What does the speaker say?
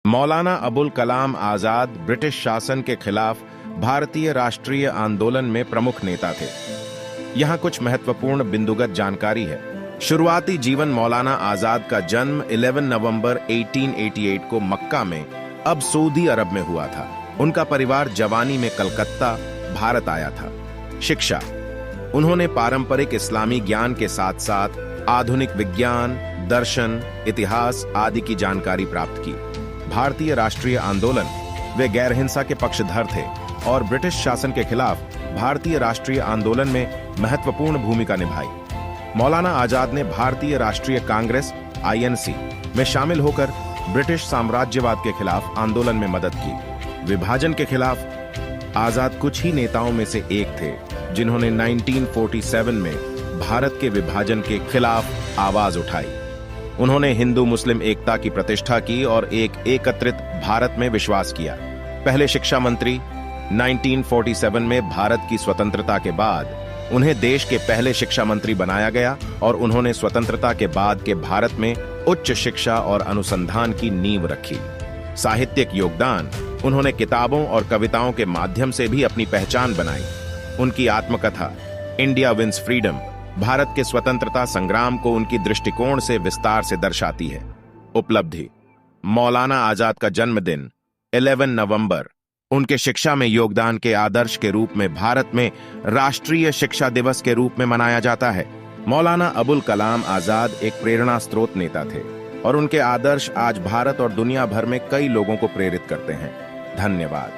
Maulana Abul Kalam Azad British शासन के खिलाफ भारतीय राष्ट्रीय आंदोलन में प्रमुख नेता थे। यहाँ कुछ महत्वपूर्ण बिंदुगत जानकारी है। शुरुआती जीवन मौलाना आजाद का जन्म 11 नवंबर 1888 को मक्का में, अब सऊदी अरब में हुआ था। उनका परिवार जवानी में कलकत्ता, भारत आया था। शिक्षा, उन्होंने पारंपरिक इस्लामी ज्ञान के साथ साथ आधुनिक विज्ञान, दर्शन, इतिहास आदि की जानकारी प्राप्त की। भारतीय राष्ट्रीय आंदोलन, वे गैरहिंसा के पक्षधर थे और ब्रिटिश शासन के खिलाफ भारतीय राष्ट्रीय आंदोलन में महत्वपूर्ण भूमिका निभाई। मौलाना आजाद ने भारतीय राष्ट्रीय कांग्रेस (INC) में शामिल होकर ब्रिटिश साम्राज्यवाद के खिलाफ आंदोलन में मदद की। विभाजन के खिलाफ आजाद कुछ ही नेताओं में से एक थे जिन्होंने 1947 में भारत के विभाजन के खिलाफ आवाज उठाई। उन्होंने हिंदू मुस्लिम एकता की प्रतिष्ठा की और एक एकत्रित भारत में विश्वास किया। पहले शिक्षा मंत्री, 1947 में भारत की स्वतंत्रता के बाद उन्हें देश के पहले शिक्षा मंत्री बनाया गया और उन्होंने स्वतंत्रता के बाद के भारत में उच्च शिक्षा और अनुसंधान की नींव रखी। साहित्यिक योगदान, उन्होंने किताबों और कविताओं के माध्यम से भी अपनी पहचान बनाई। उनकी आत्मकथा इंडिया विंस फ्रीडम भारत के स्वतंत्रता संग्राम को उनकी दृष्टिकोण से विस्तार से दर्शाती है। उपलब्धि, मौलाना आजाद का जन्मदिन 11 नवंबर उनके शिक्षा में योगदान के आदर्श के रूप में भारत में राष्ट्रीय शिक्षा दिवस के रूप में मनाया जाता है। मौलाना अबुल कलाम आजाद एक प्रेरणा स्रोत नेता थे और उनके आदर्श आज भारत और दुनिया भर में कई लोगों को प्रेरित करते हैं। धन्यवाद।